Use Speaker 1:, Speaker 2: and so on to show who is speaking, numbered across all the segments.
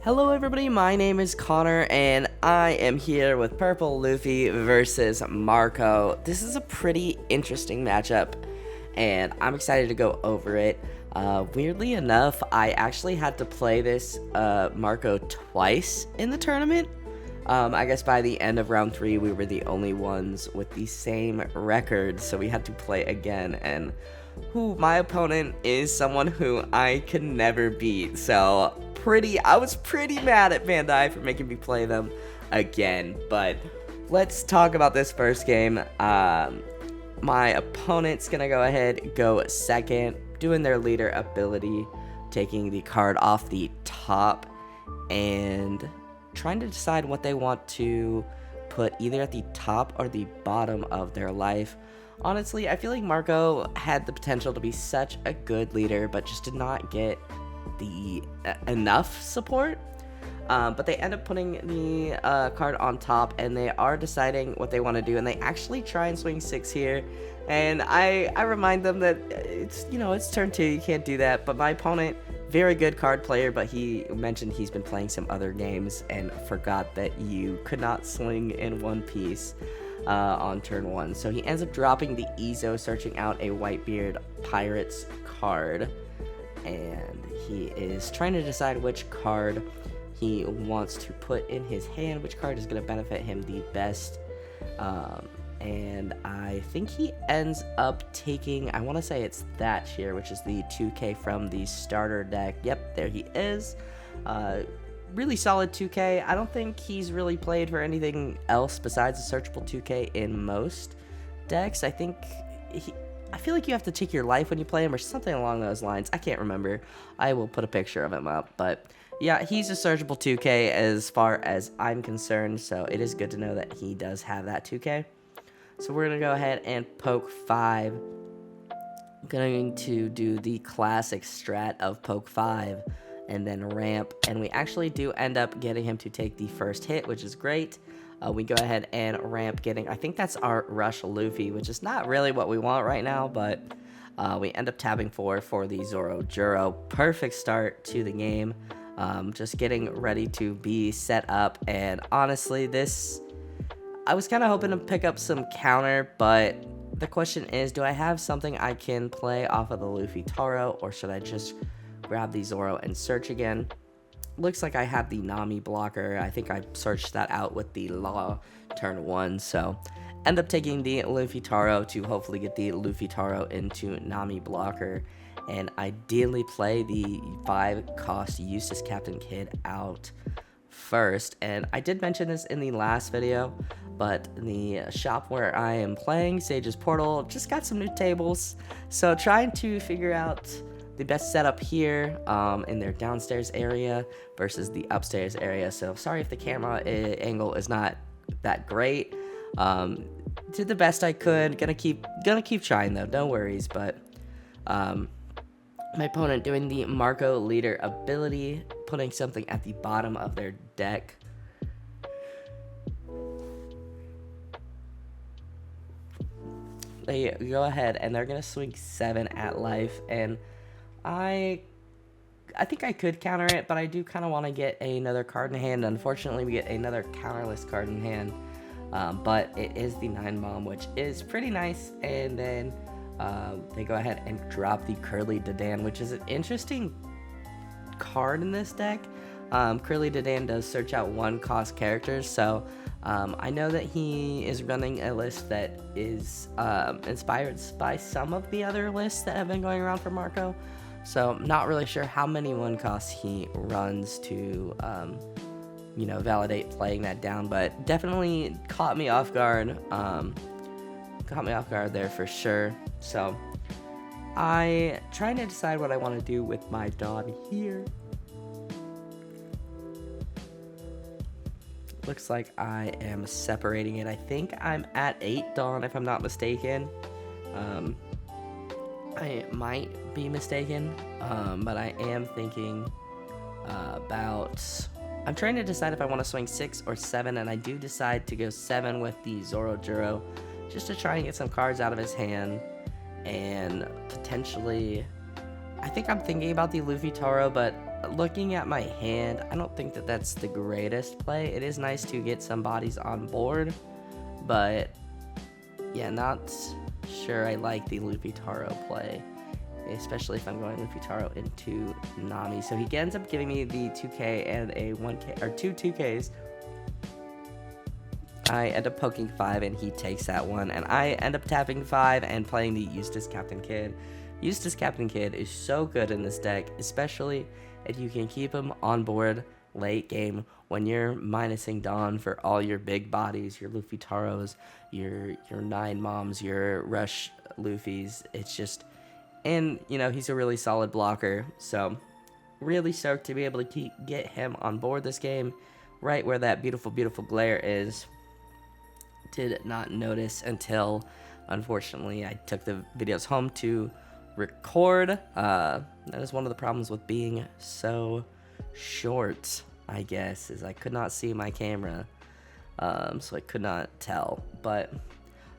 Speaker 1: Hello everybody, my name is Connor and I am here with Purple Luffy versus Marco. This is a pretty interesting matchup and I'm excited to go over it. Weirdly enough, I actually had to play this Marco twice in the tournament. I guess by the end of round 3 we were the only ones with the same record, so we had to play again, and my opponent is someone who I can never beat, so I was pretty mad at Bandai for making me play them again. But let's talk about this first game. My opponent's gonna go second, doing their leader ability, taking the card off the top and trying to decide what they want to put either at the top or the bottom of their life. Honestly, I feel like Marco had the potential to be such a good leader, but just did not get the enough support. But they end up putting the card on top, and they are deciding what they want to do, and they actually try and swing 6 here. And I remind them that it's turn 2, you can't do that. But my opponent, very good card player, but he mentioned he's been playing some other games and forgot that you could not swing in one piece on turn 1. So he ends up dropping the Ezo, searching out a Whitebeard Pirates card, and he is trying to decide which card he wants to put in his hand, which card is going to benefit him the best. And I think he ends up taking, I want to say it's that here, which is the 2K from the starter deck. Yep, there he is. Really solid 2K. I don't think he's really played for anything else besides a searchable 2K in most decks. I feel like you have to take your life when you play him or something along those lines. I can't remember. I will put a picture of him up. But yeah, he's a searchable 2K as far as I'm concerned, so it is good to know that he does have that 2K. So we're going to go ahead and poke 5. I'm going to do the classic strat of poke 5 and then ramp, and we actually do end up getting him to take the first hit, which is great. We go ahead and ramp, I think that's our Rush Luffy, which is not really what we want right now, but we end up tapping for the Zoro Juro. Perfect start to the game. Just getting ready to be set up, and honestly, I was kind of hoping to pick up some counter, but the question is, do I have something I can play off of the Luffy Taro, or should I just grab the Zoro and search again? Looks like I have the Nami blocker. I think I searched that out with the Law turn 1, so end up taking the Luffy Taro to hopefully get the Luffy Taro into Nami blocker, and ideally play the 5-cost Eustace Captain Kid out first. And I did mention this in the last video, but the shop where I am playing, Sage's Portal, just got some new tables, so trying to figure out the best setup here in their downstairs area versus the upstairs area. So sorry if the camera angle is not that great. Did the best I could. Gonna keep trying though, no worries. But my opponent doing the Marco leader ability, putting something at the bottom of their deck. They go ahead and they're gonna swing 7 at life, and I think I could counter it, but I do kind of want to get another card in hand. Unfortunately, we get another counterless card in hand, but it is the 9-bomb, which is pretty nice. And then they go ahead and drop the Curly Dadan, which is an interesting card in this deck. Curly Dadan does search out 1-cost characters, so I know that he is running a list that is inspired by some of the other lists that have been going around for Marco. So I'm not really sure how many 1-costs he runs to, validate playing that down, but definitely caught me off guard. Caught me off guard there for sure. So I trying to decide what I want to do with my Dawn here. Looks like I am separating it. I think I'm at 8 Dawn if I'm not mistaken. I might be mistaken, but I am thinking I'm trying to decide if I want to swing 6 or 7, and I do decide to go 7 with the Zoro Juro, just to try and get some cards out of his hand, and potentially, I think I'm thinking about the Luffy Taro, but looking at my hand, I don't think that that's the greatest play. It is nice to get some bodies on board, but yeah, not sure I like the Luffy Taro play, especially if I'm going Luffy Taro into Nami. So he ends up giving me the 2k and a 1k, or two 2ks. I end up poking 5 and he takes that one, and I end up tapping 5 and playing the Eustace Captain Kidd. Eustace Captain Kidd is so good in this deck, especially if you can keep him on board late game when you're minusing Dawn for all your big bodies, your Luffy Taros, your 9 Moms, your Rush Luffys. It's just, and you know, he's a really solid blocker, so really stoked to be able to get him on board this game, right where that beautiful glare is. Did not notice until, unfortunately, I took the videos home to record. That is one of the problems with being so short, I guess, is I could not see my camera, so I could not tell. But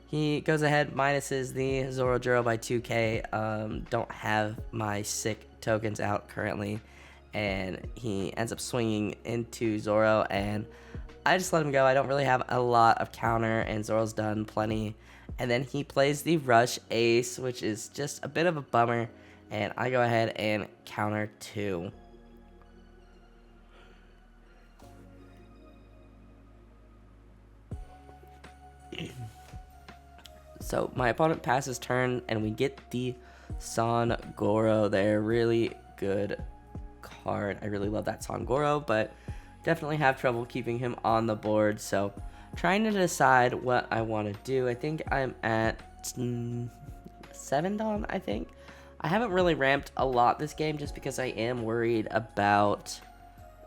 Speaker 1: he goes ahead, minuses the Zoro by 2k. Don't have my sick tokens out currently, and he ends up swinging into Zoro, and I just let him go. I don't really have a lot of counter, and Zoro's done plenty. And then he plays the Rush Ace, which is just a bit of a bummer, and I go ahead and counter 2. So my opponent passes turn, and we get the Son Goro there. Really good card. I really love that Son Goro, but definitely have trouble keeping him on the board. So trying to decide what I want to do. I think I'm at 7 Dawn, I think. I haven't really ramped a lot this game just because I am worried about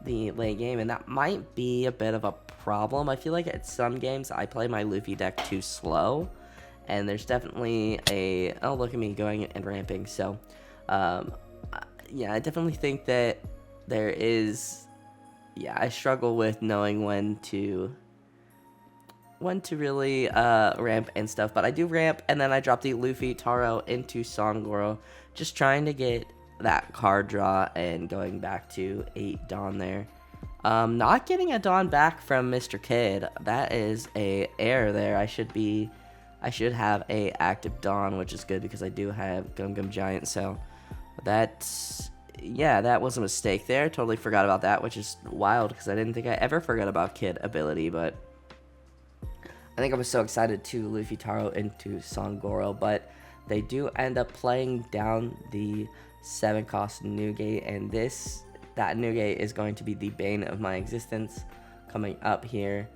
Speaker 1: the late game, and that might be a bit of a problem. I feel like at some games I play my Luffy deck too slow, and there's definitely a, oh, look at me going and ramping. So yeah, I definitely think that there is, yeah, I struggle with knowing when to really ramp and stuff, but I do ramp, and then I drop the Luffy Taro into Son Goro, just trying to get that card draw and going back to 8 Dawn there. Not getting a Dawn back from Mr. Kidd. That is a error there. I should have a active Dawn, which is good because I do have Gum Gum Giant, so that's, yeah, that was a mistake there. Totally forgot about that, which is wild because I didn't think I ever forgot about Kidd ability, but I think I was so excited to Luffy Taro into Son Goro, but they do end up playing down the 7-cost Newgate, and that Newgate is going to be the bane of my existence coming up here.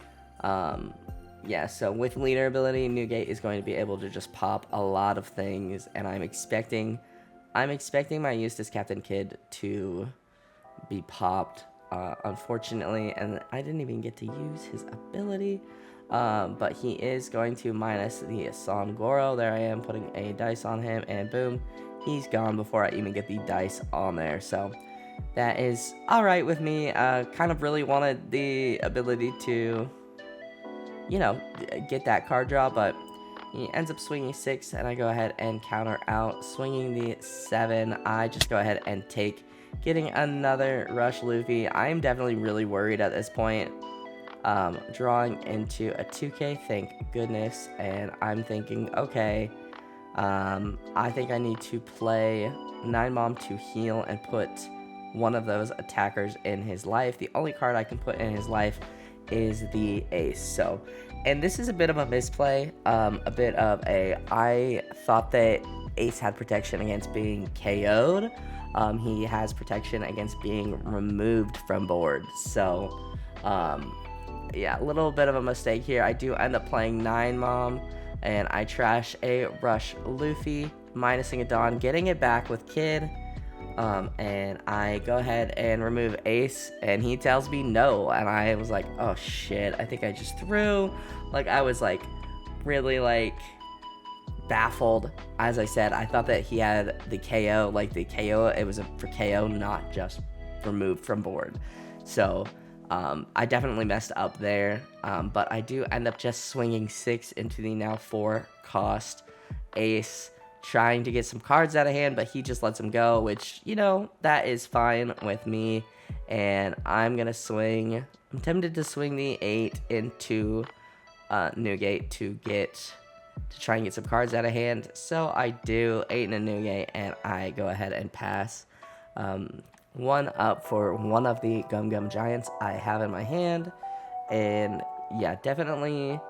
Speaker 1: Yeah, so with leader ability, Newgate is going to be able to just pop a lot of things, and I'm expecting my Eustace Captain Kidd to be popped, unfortunately, and I didn't even get to use his ability, but he is going to minus the Son Goro. There I am putting a dice on him, and boom, he's gone before I even get the dice on there. So that is alright with me. Kind of really wanted the ability to, you know, get that card draw, but he ends up swinging 6, and I go ahead and counter out. Swinging the 7, I just go ahead and take, getting another Rush Luffy. I'm definitely really worried at this point. Drawing into a 2k, thank goodness, and I'm thinking, okay, I think I need to play 9 Mom to heal and put one of those attackers in his life. The only card I can put in his life is the Ace. So, and this is a bit of a misplay, a bit of a, I thought that Ace had protection against being KO'd. He has protection against being removed from board. So, yeah, a little bit of a mistake here. I do end up playing 9 Mom, and I trash a Rush Luffy, minusing a Dawn, getting it back with Kidd. And I go ahead and remove Ace, and he tells me no, and I was like, oh shit, I think I just threw. Like, I was like really like baffled. As I said, I thought that he had the KO, like the KO, it was for KO, not just removed from board. So I definitely messed up there, but I do end up just swinging 6 into the now 4-cost Ace, trying to get some cards out of hand, but he just lets him go, which, you know, that is fine with me. And I'm gonna swing. I'm tempted to swing the 8 into Newgate to try and get some cards out of hand. So I do 8 in a Newgate, and I go ahead and pass. One up for one of the Gum Gum Giants I have in my hand. And yeah, definitely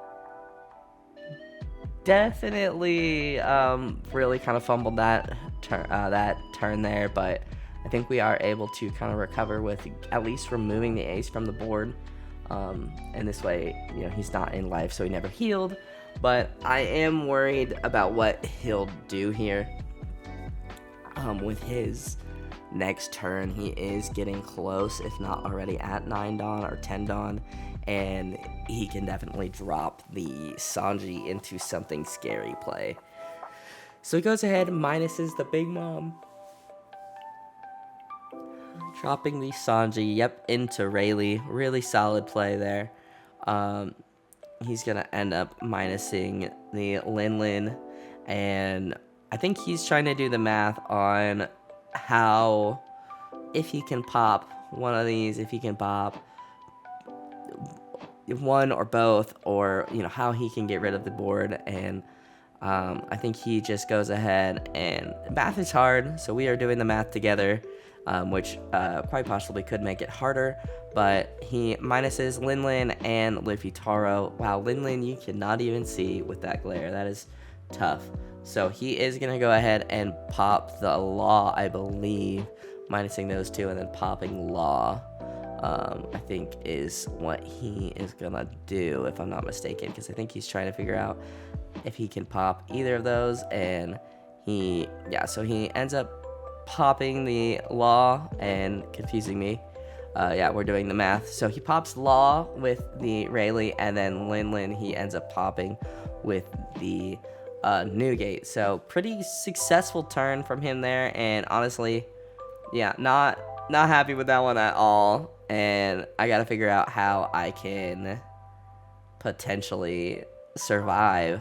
Speaker 1: really kind of fumbled that turn there, but I think we are able to kind of recover with at least removing the ace from the board. And this way, you know, he's not in life, so he never healed. But I am worried about what he'll do here. With his next turn, he is getting close, if not already at 9 Dawn or 10 Dawn, and he can definitely drop the Sanji into something scary play. So he goes ahead, minuses the Big Mom, dropping the Sanji, into Rayleigh. Really solid play there. He's going to end up minusing the Lin, and I think he's trying to do the math on how, if he can pop one of these, if he can pop one or both, or, you know, how he can get rid of the board. And I think he just goes ahead, and math is hard, so we are doing the math together, which quite possibly could make it harder. But he minuses Lin and Luffy Taro. Wow, Lin you cannot even see with that glare. That is tough. So he is going to go ahead and pop the Law, I believe, minusing those two, and then popping Law, I think is what he is going to do, if I'm not mistaken, because I think he's trying to figure out if he can pop either of those. And so he ends up popping the Law and confusing me. We're doing the math. So he pops Law with the Rayleigh, and then Lin he ends up popping with the Newgate. So pretty successful turn from him there, and honestly, not happy with that one at all. And I gotta figure out how I can potentially survive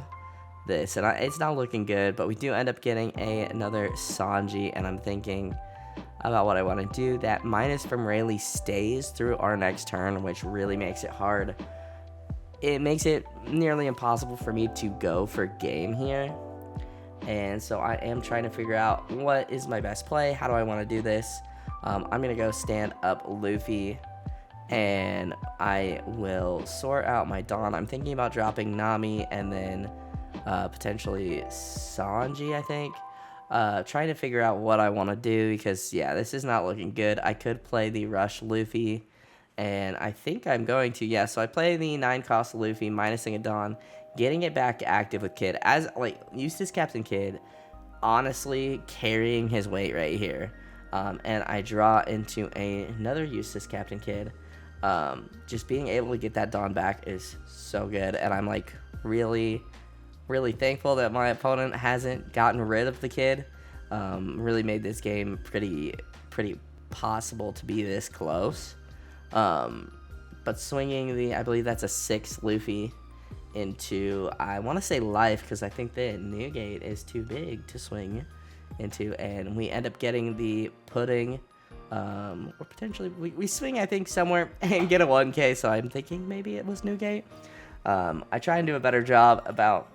Speaker 1: this, and it's not looking good. But we do end up getting another Sanji, and I'm thinking about what I want to do. That minus from Rayleigh stays through our next turn, which really makes it hard. It makes it nearly impossible for me to go for game here. And so I am trying to figure out what is my best play. How do I want to do this? I'm going to go stand up Luffy, and I will sort out my Dawn. I'm thinking about dropping Nami and then potentially Sanji, I think. Trying to figure out what I want to do, because, this is not looking good. I could play the Rush Luffy, and I think I'm going to, so I play the 9-cost Luffy, minusing a Dawn, getting it back active with Kid. As, Eustace Captain Kid, honestly, carrying his weight right here. And I draw into another Eustace Captain Kid. Just being able to get that Dawn back is so good, and I'm, really, really thankful that my opponent hasn't gotten rid of the Kid. Really made this game pretty possible to be this close. But swinging I believe that's a 6 Luffy into, I want to say life, because I think the Newgate is too big to swing into, and we end up getting the pudding, or potentially we swing, I think, somewhere and get a 1k, so I'm thinking maybe it was Newgate. I try and do a better job about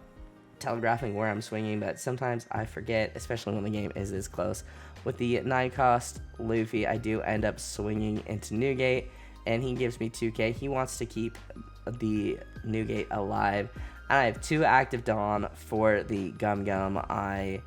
Speaker 1: telegraphing where I'm swinging, but sometimes I forget, especially when the game is this close. With the 9-cost Luffy, I do end up swinging into Newgate, and he gives me 2k. He wants to keep the Newgate alive, and I have 2 active Dawn for the Gum Gum. I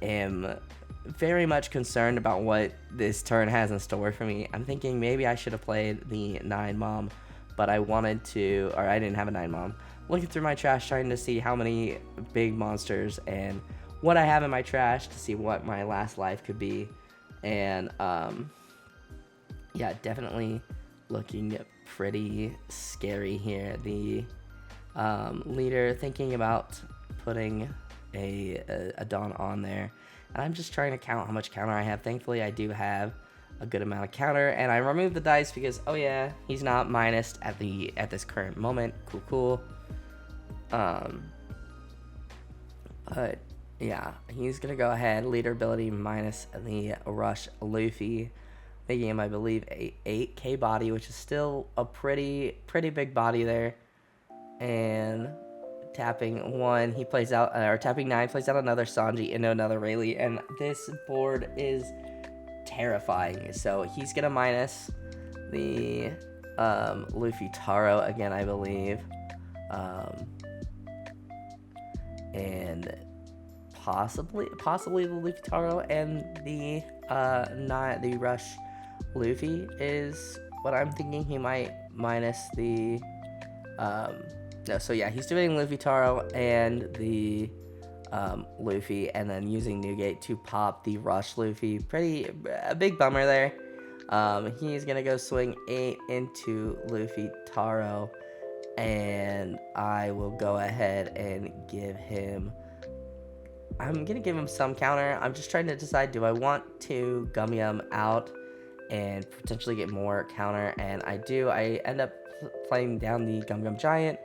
Speaker 1: am very much concerned about what this turn has in store for me. I'm thinking maybe I should have played the 9 Mom, but I didn't have a 9 Mom. Looking through my trash, trying to see how many big monsters and what I have in my trash to see what my last life could be. And definitely looking pretty scary here. The leader thinking about putting a Dawn on there, and I'm just trying to count how much counter I have. Thankfully, I do have a good amount of counter, and I removed the dice because he's not minused at this current moment. Cool. But Yeah, he's gonna go ahead, leader ability minus the rush Luffy, making him, I believe, a 8k body, which is still a pretty big body there. And tapping 1, he plays out, or tapping 9, plays out another Sanji into another Rayleigh, and this board is terrifying. So he's gonna minus the Luffy Taro again, I believe, and possibly the Luffy Taro, and the not the Rush Luffy is what I'm thinking. He might minus the no, so yeah, he's doing Luffy Taro and the Luffy, and then using Newgate to pop the Rush Luffy. A big bummer there. He's gonna go swing 8 into Luffy Taro, and I will go ahead and give him, I'm gonna give him some counter. I'm just trying to decide, do I want to Gum Yum out and potentially get more counter? And I do. I end up playing down the Gum Gum Giant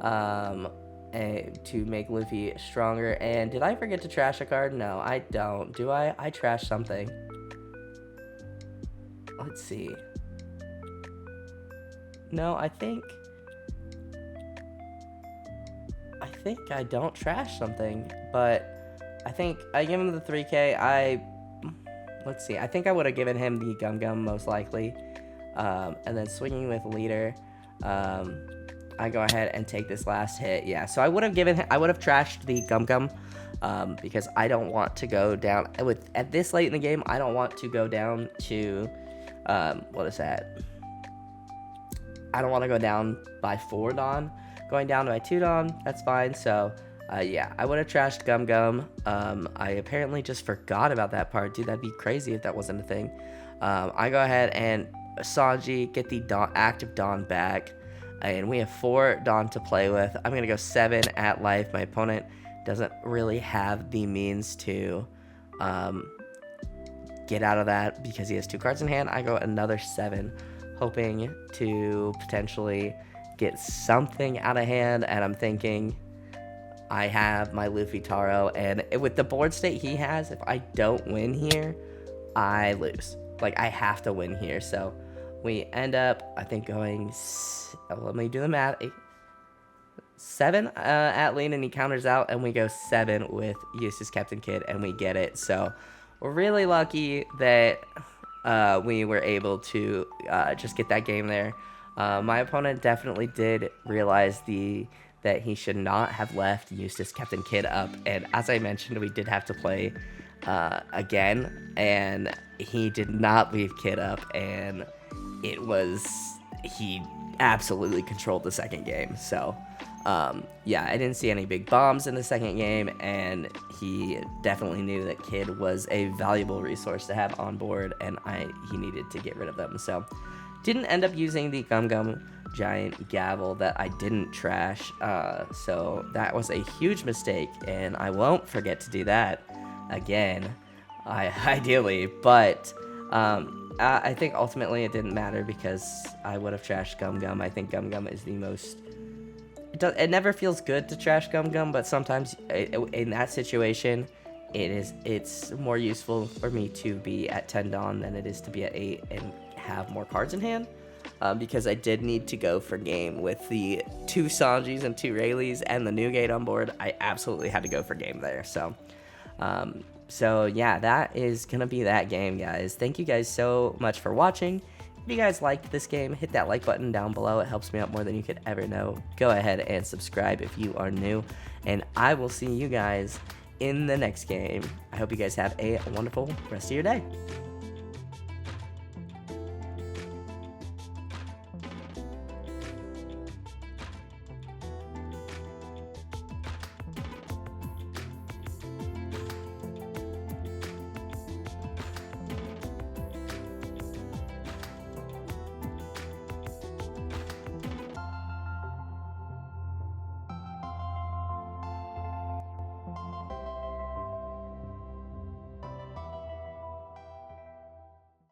Speaker 1: to make Luffy stronger. And did I forget to trash a card? No, I don't. Do I? I trashed something. Let's see. No, I think I don't trash something, but I think I give him the 3k. Let's see. I think I would have given him the Gum Gum most likely. And then swinging with leader, I go ahead and take this last hit. Yeah, so I would have trashed the Gum Gum, because I don't want to go down at this late in the game. I don't want to go down to what is that? I don't want to go down by 4 Dawn. Going down by 2 Dawn, that's fine. So yeah, I would have trashed Gum Gum. I apparently just forgot about that part. Dude, that'd be crazy if that wasn't a thing. I go ahead and Sanji, get the active Dawn back, and we have 4 Dawn to play with. I'm gonna go 7 at life. My opponent doesn't really have the means to get out of that because he has 2 cards in hand. I go another 7, hoping to potentially get something out of hand, and I'm thinking I have my Luffy Taro, and with the board state he has, if I don't win here, I lose. Like, I have to win here. So we end up, I think, going, let me do the math, 7 at lane, and he counters out, and we go 7 with Eustace Captain Kidd, and we get it. So we're really lucky that we were able to just get that game there. My opponent definitely did realize that he should not have left Eustace Captain Kidd up, and as I mentioned, we did have to play again, and he did not leave Kidd up, and he absolutely controlled the second game. So yeah, I didn't see any big bombs in the second game, and he definitely knew that Kidd was a valuable resource to have on board, and he needed to get rid of them. So didn't end up using the Gum Gum Giant Gavel that I didn't trash, so that was a huge mistake, and I won't forget to do that again, ideally. But I think ultimately it didn't matter because I would have trashed Gum Gum. I think Gum Gum is the most... It never feels good to trash Gum Gum, but sometimes in that situation, it's more useful for me to be at 10 Dawn than it is to be at 8 and have more cards in hand, because I did need to go for game with the 2 Sanjis and 2 Rayleighs and the Newgate on board. I absolutely had to go for game there. So yeah, that is gonna be that game, guys. Thank you guys so much for watching. If you guys liked this game, hit that like button down below. It helps me out more than you could ever know. Go ahead and subscribe if you are new, and I will see you guys in the next game. I hope you guys have a wonderful rest of your day.